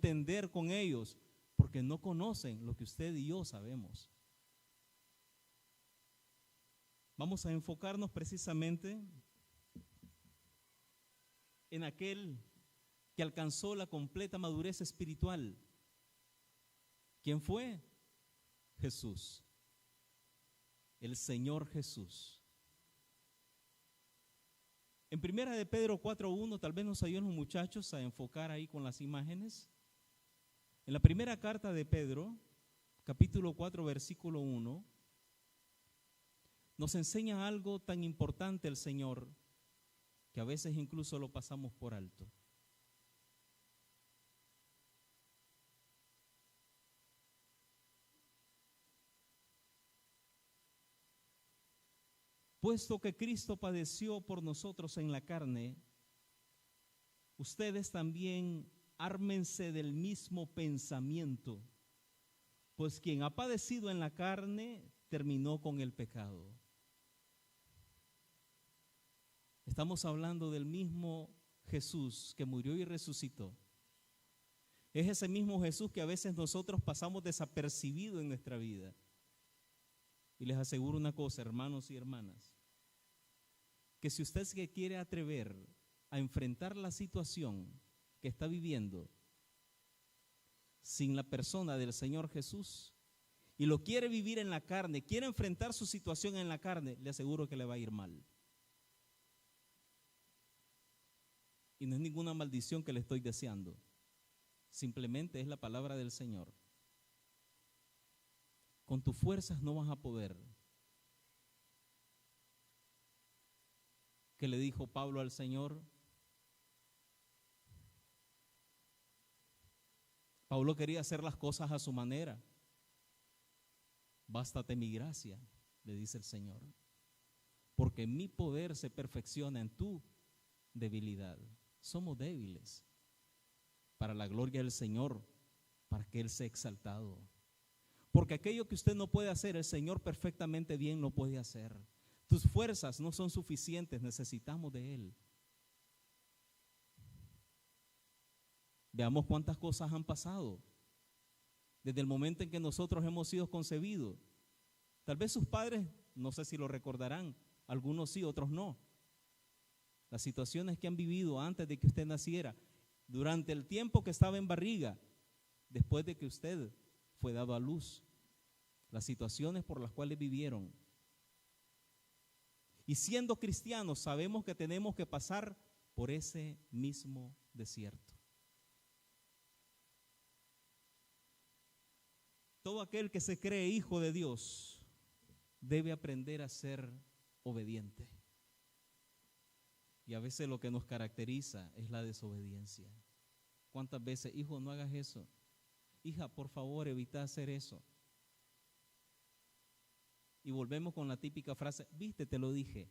entender con ellos, porque no conocen lo que usted y yo sabemos. Vamos a enfocarnos precisamente en aquel que alcanzó la completa madurez espiritual. ¿Quién fue? Jesús, el Señor Jesús. En primera de Pedro 4:1, tal vez nos ayuden los muchachos a enfocar ahí con las imágenes. En la primera carta de Pedro, capítulo 4, versículo 1, nos enseña algo tan importante el Señor que a veces incluso lo pasamos por alto. Puesto que Cristo padeció por nosotros en la carne, ustedes también ármense del mismo pensamiento, pues quien ha padecido en la carne terminó con el pecado. Estamos hablando del mismo Jesús que murió y resucitó. Es ese mismo Jesús que a veces nosotros pasamos desapercibido en nuestra vida. Y les aseguro una cosa, hermanos y hermanas, que si usted se quiere atrever a enfrentar la situación que está viviendo sin la persona del Señor Jesús y lo quiere vivir en la carne, quiere enfrentar su situación en la carne, le aseguro que le va a ir mal. Y no es ninguna maldición que le estoy deseando, simplemente es la palabra del Señor. Con tus fuerzas no vas a poder. ¿Qué le dijo Pablo al Señor? Pablo quería hacer las cosas a su manera. Bástate mi gracia, le dice el Señor, porque mi poder se perfecciona en tu debilidad. Somos débiles para la gloria del Señor, para que Él sea exaltado. Porque aquello que usted no puede hacer, el Señor perfectamente bien lo puede hacer. Tus fuerzas no son suficientes, necesitamos de Él. Veamos cuántas cosas han pasado desde el momento en que nosotros hemos sido concebidos. Tal vez sus padres, no sé si lo recordarán, algunos sí, otros no. Las situaciones que han vivido antes de que usted naciera, durante el tiempo que estaba en barriga, después de que usted fue dado a luz, las situaciones por las cuales vivieron. Y siendo cristianos sabemos que tenemos que pasar por ese mismo desierto. Todo aquel que se cree hijo de Dios debe aprender a ser obediente. Y a veces lo que nos caracteriza es la desobediencia. ¿Cuántas veces, hijo, no hagas eso? Hija, por favor, evita hacer eso. Y volvemos con la típica frase, viste, te lo dije.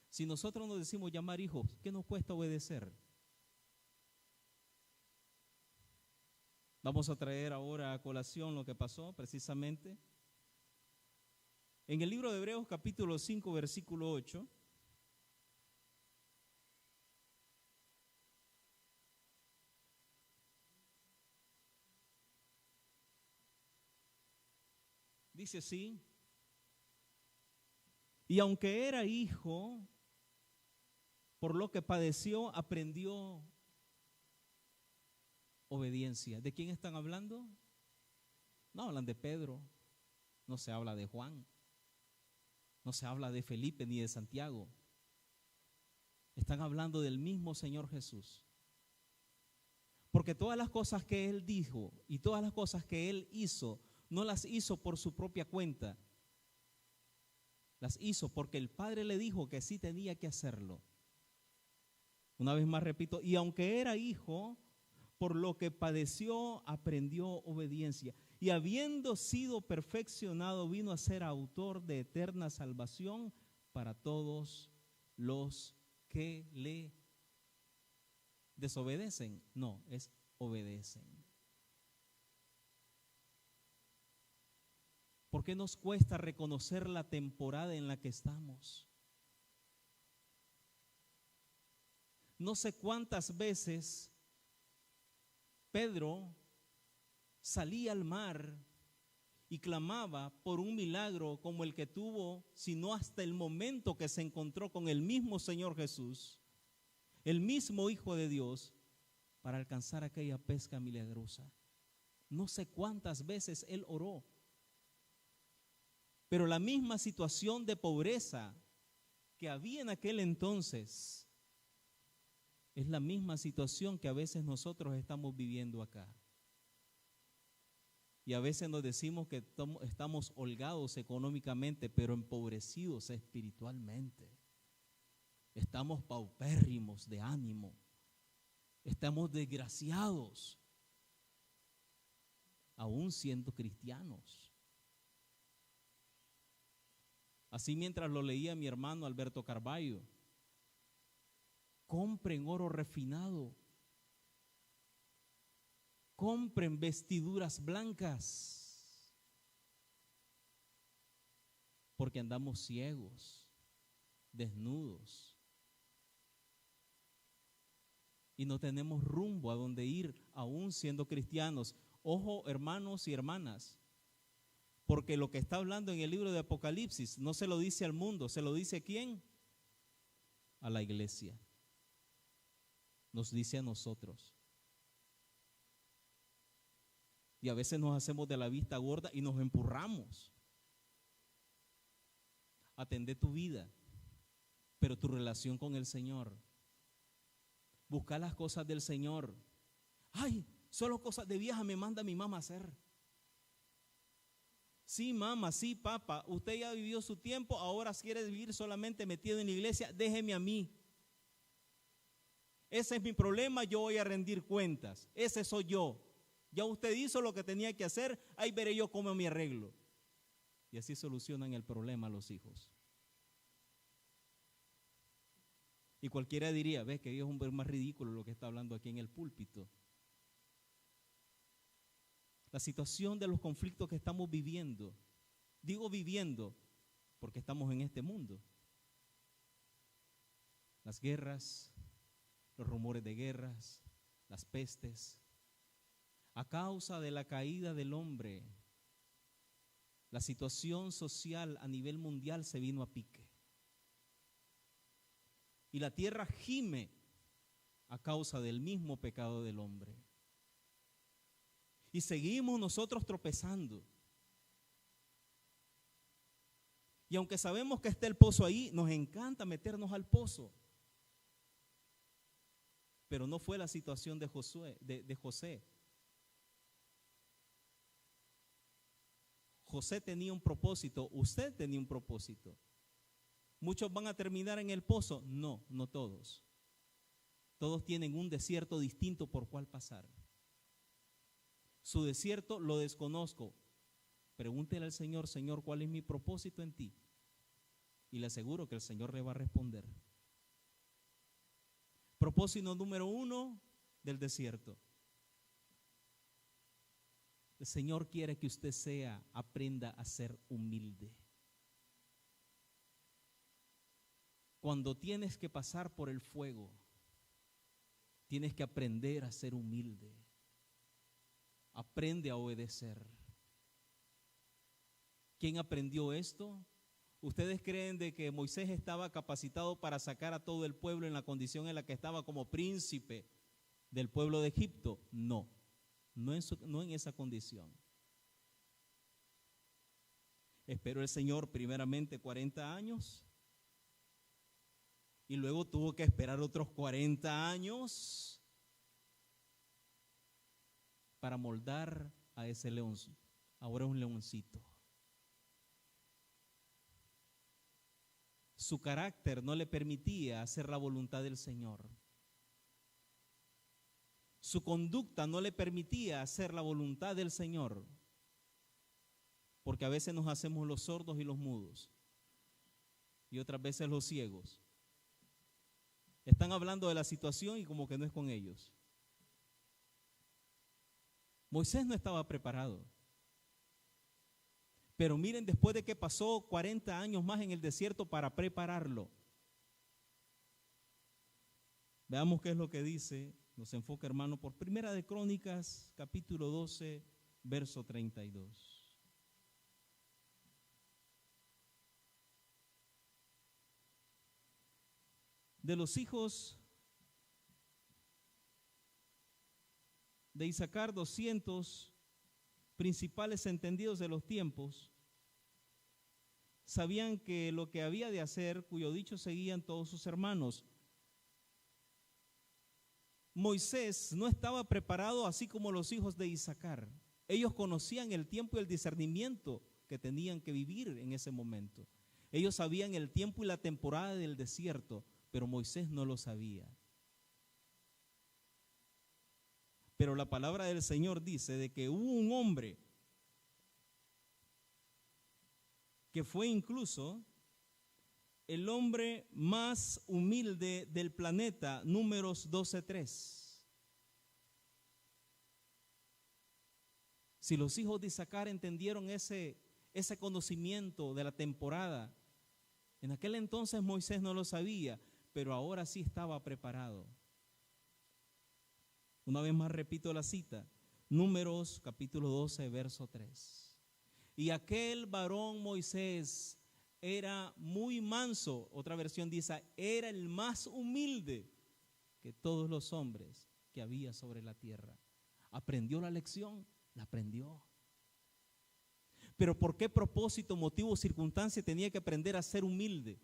Si nosotros nos decimos llamar hijos, ¿qué nos cuesta obedecer? Vamos a traer ahora a colación lo que pasó precisamente en el libro de Hebreos capítulo 5 versículo 8. Dice así: y aunque era hijo, por lo que padeció, aprendió obediencia. ¿De quién están hablando? No hablan de Pedro, no se habla de Juan, no se habla de Felipe ni de Santiago. Están hablando del mismo Señor Jesús. Porque todas las cosas que Él dijo y todas las cosas que Él hizo, no las hizo por su propia cuenta. Las hizo porque el Padre le dijo que sí tenía que hacerlo. Una vez más repito, y aunque era hijo, por lo que padeció, aprendió obediencia. Y habiendo sido perfeccionado, vino a ser autor de eterna salvación para todos los que le desobedecen. No, es obedecen. ¿Por qué nos cuesta reconocer la temporada en la que estamos? No sé cuántas veces Pedro salía al mar y clamaba por un milagro como el que tuvo, sino hasta el momento que se encontró con el mismo Señor Jesús, el mismo Hijo de Dios, para alcanzar aquella pesca milagrosa. No sé cuántas veces él oró, pero la misma situación de pobreza que había en aquel entonces es la misma situación que a veces nosotros estamos viviendo acá. Y a veces nos decimos que estamos holgados económicamente, pero empobrecidos espiritualmente. Estamos paupérrimos de ánimo. Estamos desgraciados, aún siendo cristianos. Así, mientras lo leía mi hermano Alberto Carballo, compren oro refinado, compren vestiduras blancas, porque andamos ciegos, desnudos, y no tenemos rumbo a dónde ir, aún siendo cristianos. Ojo, hermanos y hermanas, porque lo que está hablando en el libro de Apocalipsis no se lo dice al mundo, se lo dice ¿a quién? A la iglesia. Nos dice a nosotros. Y a veces nos hacemos de la vista gorda y nos empurramos. Atende tu vida, pero tu relación con el Señor. Busca las cosas del Señor. Ay, solo cosas de vieja me manda mi mamá a hacer. Sí, mamá, sí, papá, usted ya vivió su tiempo, ahora quiere vivir solamente metido en la iglesia, déjeme a mí. Ese es mi problema, yo voy a rendir cuentas, ese soy yo. Ya usted hizo lo que tenía que hacer, ahí veré yo cómo me arreglo. Y así solucionan el problema los hijos. Y cualquiera diría, ves que es un ver más ridículo lo que está hablando aquí en el púlpito. La situación de los conflictos que estamos viviendo, digo viviendo, porque estamos en este mundo. Las guerras, los rumores de guerras, las pestes, a causa de la caída del hombre, la situación social a nivel mundial se vino a pique. Y la tierra gime a causa del mismo pecado del hombre. Y seguimos nosotros tropezando. Y aunque sabemos que está el pozo ahí, nos encanta meternos al pozo. Pero no fue la situación de José. José tenía un propósito, usted tenía un propósito. ¿Muchos van a terminar en el pozo? No, no todos. Todos tienen un desierto distinto por cual pasar. Su desierto lo desconozco. Pregúntele al Señor, Señor, ¿cuál es mi propósito en ti? Y le aseguro que el Señor le va a responder. Propósito número 1 del desierto. El Señor quiere que usted aprenda a ser humilde. Cuando tienes que pasar por el fuego, tienes que aprender a ser humilde. Aprende a obedecer. ¿Quién aprendió esto? ¿Ustedes creen de que Moisés estaba capacitado para sacar a todo el pueblo en la condición en la que estaba como príncipe del pueblo de Egipto? No, no en esa condición. Esperó el Señor primeramente 40 años y luego tuvo que esperar otros 40 años para moldar a ese león. Ahora es un leoncito. Su carácter no le permitía hacer la voluntad del Señor. Su conducta no le permitía hacer la voluntad del Señor. Porque a veces nos hacemos los sordos y los mudos. Y otras veces los ciegos. Están hablando de la situación y como que no es con ellos. Moisés no estaba preparado. Pero miren, después de que pasó 40 años más en el desierto para prepararlo. Veamos qué es lo que dice nos enfoca, hermano, por Primera de Crónicas, capítulo 12, verso 32. De los hijos de Isaacar, 200 principales entendidos de los tiempos sabían que lo que había de hacer, cuyo dicho seguían todos sus hermanos. Moisés no estaba preparado así como los hijos de Isaacar. Ellos conocían el tiempo y el discernimiento que tenían que vivir en ese momento. Ellos sabían el tiempo y la temporada del desierto, pero Moisés no lo sabía. Pero la palabra del Señor dice de que hubo un hombre que fue incluso el hombre más humilde del planeta, Números 12:3. Si los hijos de Isaacar entendieron ese conocimiento de la temporada, en aquel entonces Moisés no lo sabía, pero ahora sí estaba preparado. Una vez más repito la cita, Números capítulo 12, verso 3. Y aquel varón Moisés era muy manso, otra versión dice, era el más humilde que todos los hombres que había sobre la tierra. ¿Aprendió la lección? La aprendió. Pero ¿por qué propósito, motivo o circunstancia tenía que aprender a ser humilde?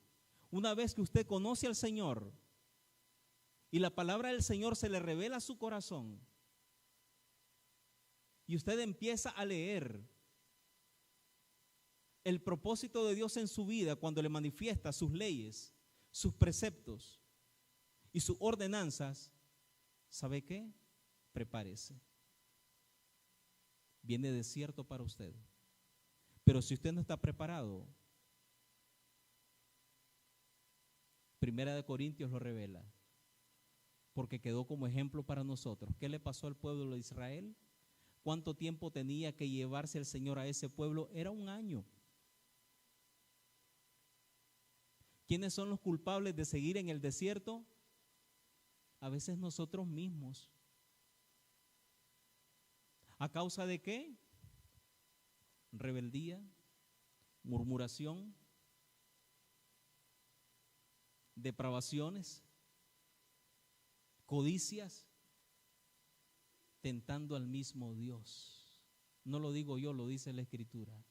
Una vez que usted conoce al Señor y la palabra del Señor se le revela a su corazón y usted empieza a leer el propósito de Dios en su vida cuando le manifiesta sus leyes, sus preceptos y sus ordenanzas, ¿sabe qué? Prepárese. Viene desierto para usted. Pero si usted no está preparado, Primera de Corintios lo revela, porque quedó como ejemplo para nosotros. ¿Qué le pasó al pueblo de Israel? ¿Cuánto tiempo tenía que llevarse el Señor a ese pueblo? Era un año. ¿Quiénes son los culpables de seguir en el desierto? A veces nosotros mismos. ¿A causa de qué? Rebeldía, murmuración, depravaciones, codicias, tentando al mismo Dios. No lo digo yo, lo dice la Escritura.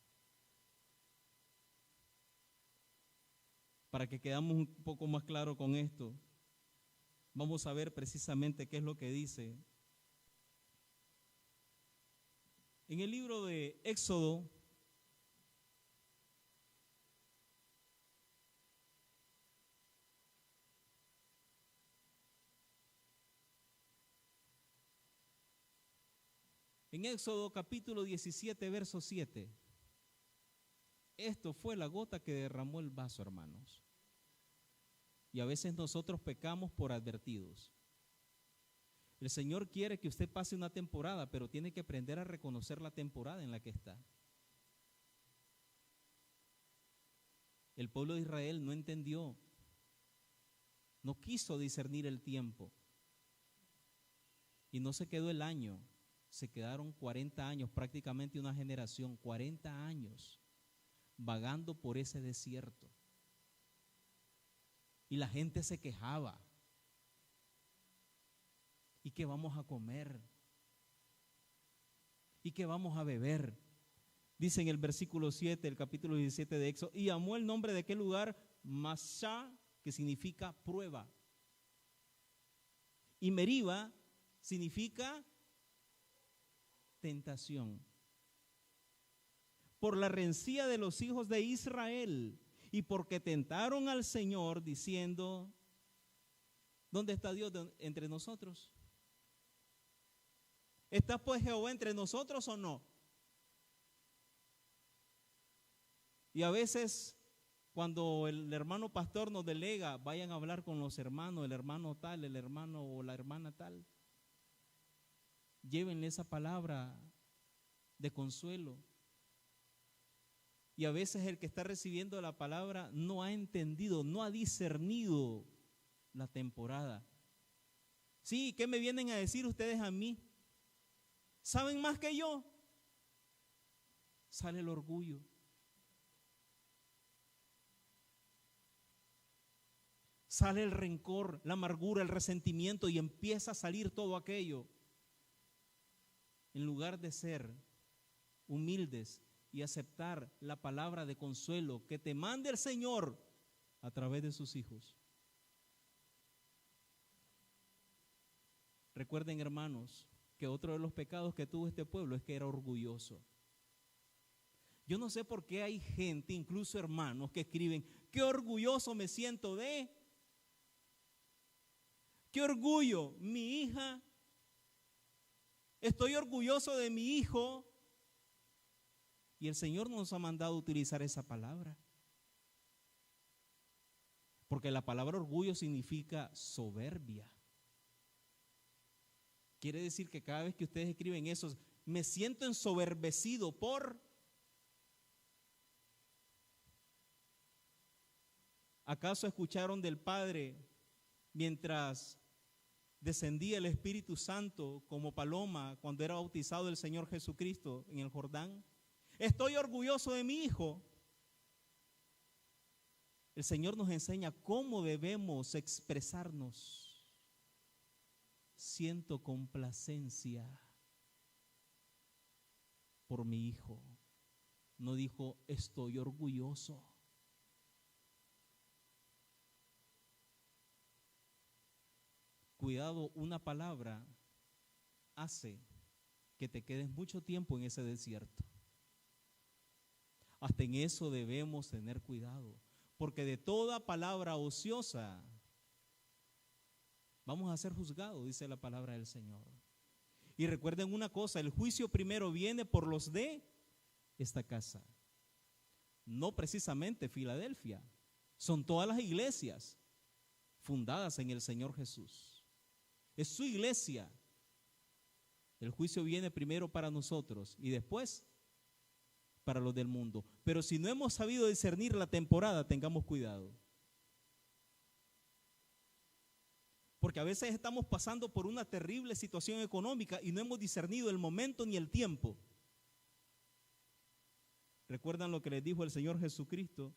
Para que quedamos un poco más claro con esto, vamos a ver precisamente qué es lo que dice. En el libro de Éxodo, en Éxodo capítulo 17, verso 7, esto fue la gota que derramó el vaso, hermanos. Y a veces nosotros pecamos por advertidos. El Señor quiere que usted pase una temporada, pero tiene que aprender a reconocer la temporada en la que está. El pueblo de Israel no entendió, no quiso discernir el tiempo. Y no se quedó el año, se quedaron 40 años, prácticamente una generación, 40 años, vagando por ese desierto. Y la gente se quejaba. ¿Y qué vamos a comer? ¿Y qué vamos a beber? Dice en el versículo 7, el capítulo 17 de Éxodo, y llamó el nombre de aquel lugar Masá, que significa prueba. Y Meriba significa tentación. Por la rencilla de los hijos de Israel y porque tentaron al Señor diciendo, ¿dónde está Dios entre nosotros? ¿Está pues Jehová entre nosotros o no? Y a veces cuando el hermano pastor nos delega, vayan a hablar con los hermanos, el hermano tal, el hermano o la hermana tal, llévenle esa palabra de consuelo. Y a veces el que está recibiendo la palabra no ha entendido, no ha discernido la temporada. Sí, ¿qué me vienen a decir ustedes a mí? ¿Saben más que yo? Sale el orgullo. Sale el rencor, la amargura, el resentimiento y empieza a salir todo aquello. En lugar de ser humildes y aceptar la palabra de consuelo que te manda el Señor a través de sus hijos. Recuerden, hermanos, que otro de los pecados que tuvo este pueblo es que era orgulloso. Yo no sé por qué hay gente, incluso hermanos, que escriben: qué orgulloso me siento de... Qué orgullo, mi hija. Estoy orgulloso de mi hijo. Y el Señor nos ha mandado a utilizar esa palabra. Porque la palabra orgullo significa soberbia. Quiere decir que cada vez que ustedes escriben eso, me siento ensoberbecido por... ¿Acaso escucharon del Padre mientras descendía el Espíritu Santo como paloma cuando era bautizado el Señor Jesucristo en el Jordán? Estoy orgulloso de mi hijo. El Señor nos enseña cómo debemos expresarnos. Siento complacencia por mi hijo. No dijo estoy orgulloso. Cuidado, una palabra hace que te quedes mucho tiempo en ese desierto. Hasta en eso debemos tener cuidado, porque de toda palabra ociosa vamos a ser juzgados, dice la palabra del Señor. Y recuerden una cosa, el juicio primero viene por los de esta casa. No precisamente Filadelfia, son todas las iglesias fundadas en el Señor Jesús. Es su iglesia. El juicio viene primero para nosotros y después para los del mundo. Pero si no hemos sabido discernir la temporada, tengamos cuidado. Porque a veces estamos pasando por una terrible situación económica y no hemos discernido el momento ni el tiempo. ¿Recuerdan lo que les dijo el Señor Jesucristo?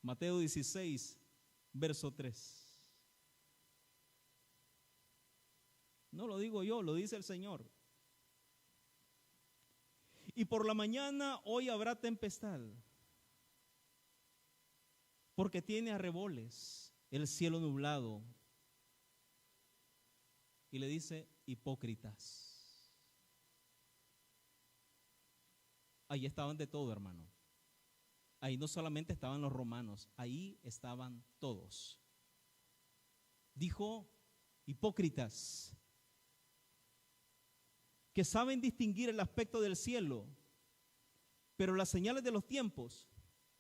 Mateo 16, verso 3. No lo digo yo, lo dice el Señor. Y por la mañana hoy habrá tempestad, porque tiene arreboles el cielo nublado. Y le dice, hipócritas. Ahí estaban de todo, hermano. Ahí no solamente estaban los romanos, ahí estaban todos. Dijo, hipócritas, que saben distinguir el aspecto del cielo, pero las señales de los tiempos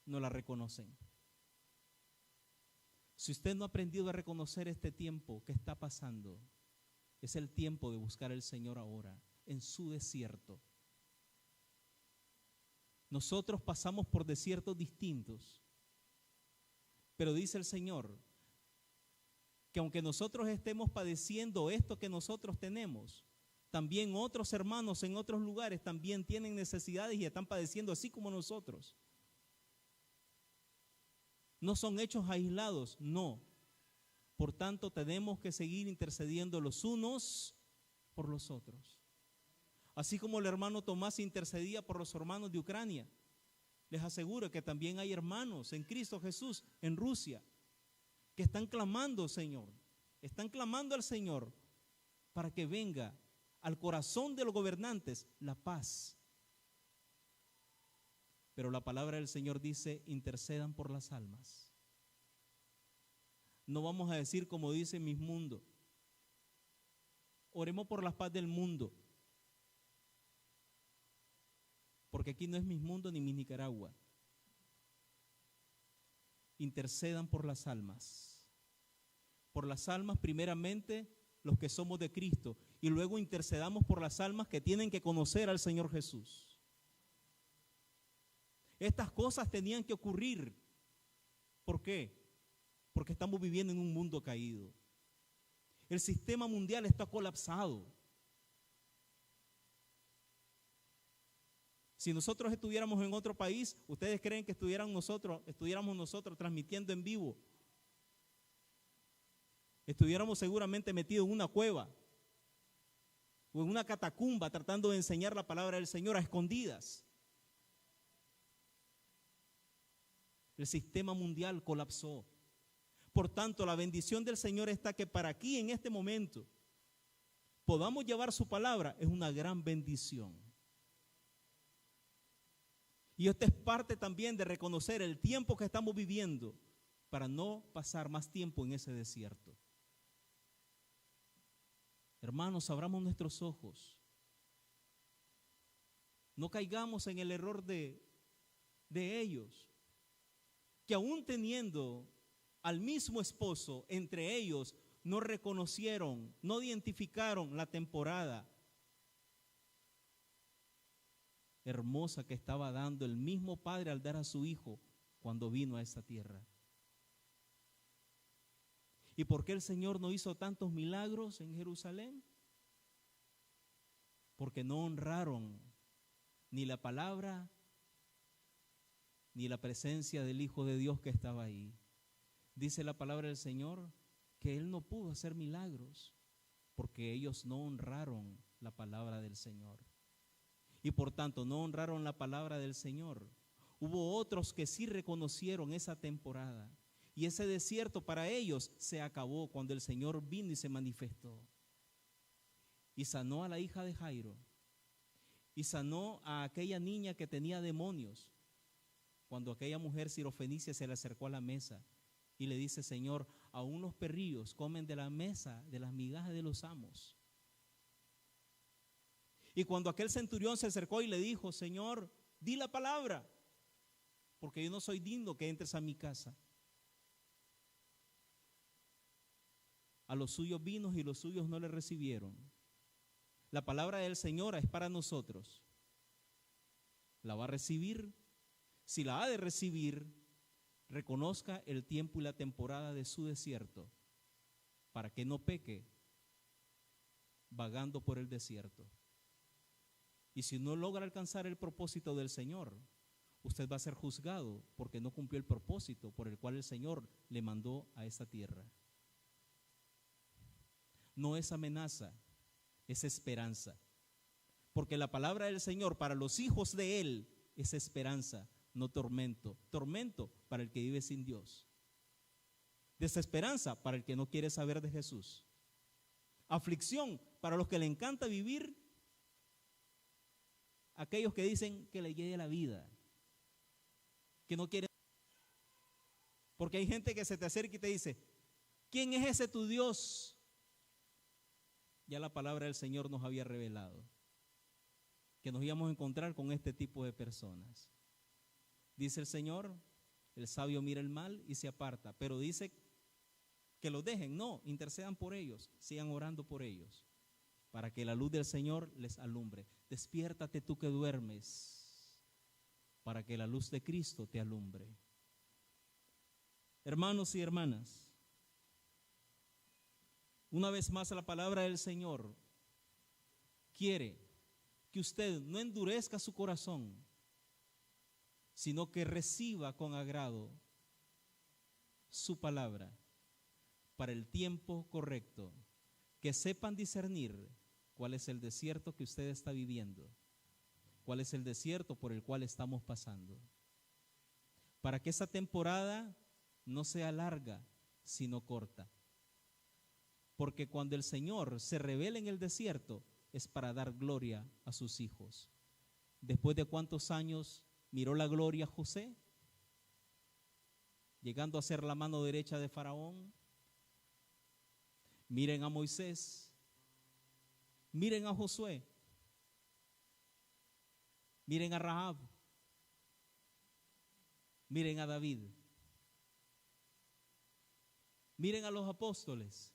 no las reconocen. Si usted no ha aprendido a reconocer este tiempo que está pasando, es el tiempo de buscar al Señor ahora, en su desierto. Nosotros pasamos por desiertos distintos, pero dice el Señor que aunque nosotros estemos padeciendo esto que nosotros tenemos, también otros hermanos en otros lugares también tienen necesidades y están padeciendo así como nosotros. No son hechos aislados, no. Por tanto, tenemos que seguir intercediendo los unos por los otros. Así como el hermano Tomás intercedía por los hermanos de Ucrania, les aseguro que también hay hermanos en Cristo Jesús en Rusia que están clamando, Señor, están clamando al Señor para que venga al corazón de los gobernantes la paz. Pero la palabra del Señor dice, intercedan por las almas. No vamos a decir como dice Mismundo, oremos por la paz del mundo. Porque aquí no es Mismundo ni mi Nicaragua. Intercedan por las almas. Por las almas primeramente los que somos de Cristo y luego intercedamos por las almas que tienen que conocer al Señor Jesús. Estas cosas tenían que ocurrir. ¿Por qué? porque estamos viviendo en un mundo caído. El sistema mundial está colapsado. Si nosotros estuviéramos en otro país, ¿ustedes creen que estuviéramos nosotros transmitiendo en vivo? Estuviéramos seguramente metidos en una cueva o en una catacumba tratando de enseñar la palabra del Señor a escondidas. El sistema mundial colapsó. Por tanto, la bendición del Señor está que para aquí en este momento podamos llevar su palabra, es una gran bendición. Y esto es parte también de reconocer el tiempo que estamos viviendo para no pasar más tiempo en ese desierto. Hermanos, abramos nuestros ojos. No caigamos en el error de ellos, que aún teniendo al mismo esposo, entre ellos no reconocieron, no identificaron la temporada hermosa que estaba dando el mismo padre al dar a su hijo cuando vino a esta tierra. ¿Y por qué el Señor no hizo tantos milagros en Jerusalén? Porque no honraron ni la palabra ni la presencia del Hijo de Dios que estaba ahí. Dice la palabra del Señor que Él no pudo hacer milagros porque ellos no honraron la palabra del Señor. Y por tanto no honraron la palabra del Señor. Hubo otros que sí reconocieron esa temporada. Y ese desierto para ellos se acabó cuando el Señor vino y se manifestó. Y sanó a la hija de Jairo. Y sanó a aquella niña que tenía demonios. Cuando aquella mujer sirofenicia se le acercó a la mesa y le dice: Señor, aún los perrillos comen de la mesa, de las migajas de los amos. Y cuando aquel centurión se acercó y le dijo: Señor, di la palabra, porque yo no soy digno que entres a mi casa. A los suyos vino y los suyos no le recibieron. La palabra del Señor es para nosotros. ¿La va a recibir? Si la ha de recibir, reconozca el tiempo y la temporada de su desierto para que no peque vagando por el desierto. Y si no logra alcanzar el propósito del Señor, usted va a ser juzgado porque no cumplió el propósito por el cual el Señor le mandó a esta tierra. No es amenaza, es esperanza. Porque la palabra del Señor para los hijos de Él es esperanza, no tormento. Tormento para el que vive sin Dios. Desesperanza para el que no quiere saber de Jesús. Aflicción para los que le encanta vivir. Aquellos que dicen que le llegue la vida, que no quieren. Porque hay gente que se te acerca y te dice: ¿quién es ese tu Dios? Ya la palabra del Señor nos había revelado que nos íbamos a encontrar con este tipo de personas. Dice el Señor: el sabio mira el mal y se aparta, pero dice que los dejen. No, intercedan por ellos, sigan orando por ellos, para que la luz del Señor les alumbre. Despiértate tú que duermes, para que la luz de Cristo te alumbre. Hermanos y hermanas, una vez más la palabra del Señor quiere que usted no endurezca su corazón, sino que reciba con agrado su palabra para el tiempo correcto, que sepan discernir cuál es el desierto que usted está viviendo, cuál es el desierto por el cual estamos pasando, para que esa temporada no sea larga, sino corta. Porque cuando el Señor se revela en el desierto, es para dar gloria a sus hijos. ¿Después de cuántos años miró la gloria José? Llegando a ser la mano derecha de Faraón. Miren a Moisés, miren a Josué, miren a Rahab, miren a David, miren a los apóstoles.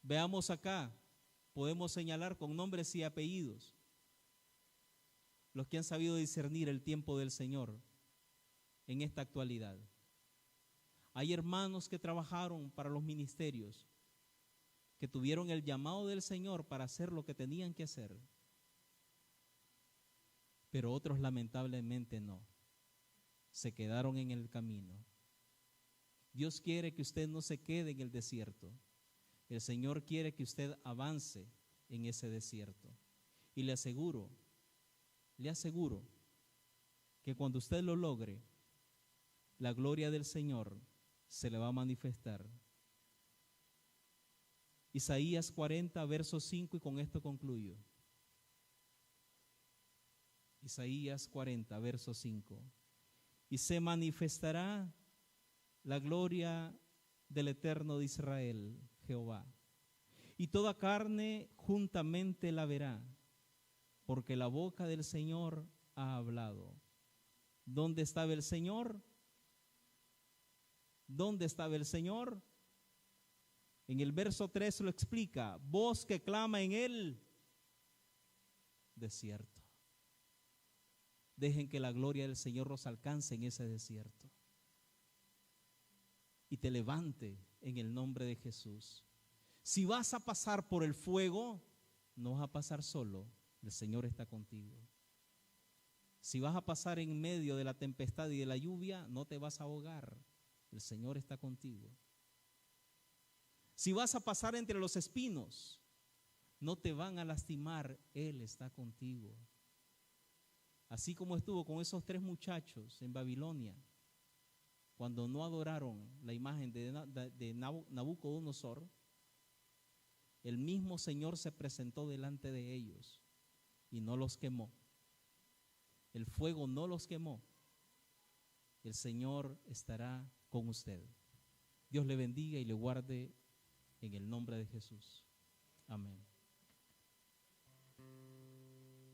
Veamos acá, podemos señalar con nombres y apellidos los que han sabido discernir el tiempo del Señor en esta actualidad. Hay hermanos que trabajaron para los ministerios, que tuvieron el llamado del Señor para hacer lo que tenían que hacer, pero otros lamentablemente no, se quedaron en el camino. Dios quiere que usted no se quede en el desierto. El Señor quiere que usted avance en ese desierto. Y le aseguro que cuando usted lo logre, la gloria del Señor se le va a manifestar. Isaías 40, verso 5, y con esto concluyo. Isaías 40, verso 5. Y se manifestará la gloria del Eterno de Israel, Jehová, y toda carne juntamente la verá, porque la boca del Señor ha hablado. ¿Dónde estaba el Señor? ¿Dónde estaba el Señor? En el verso 3 lo explica: voz que clama en el desierto. Dejen que la gloria del Señor los alcance en ese desierto y te levante en el nombre de Jesús. Si vas a pasar por el fuego, no vas a pasar solo, el Señor está contigo. Si vas a pasar en medio de la tempestad y de la lluvia, no te vas a ahogar, el Señor está contigo. Si vas a pasar entre los espinos, no te van a lastimar, Él está contigo. Así como estuvo con esos 3 muchachos en Babilonia, cuando no adoraron la imagen de Nabucodonosor, el mismo Señor se presentó delante de ellos y no los quemó. El fuego no los quemó. El Señor estará con usted. Dios le bendiga y le guarde en el nombre de Jesús. Amén.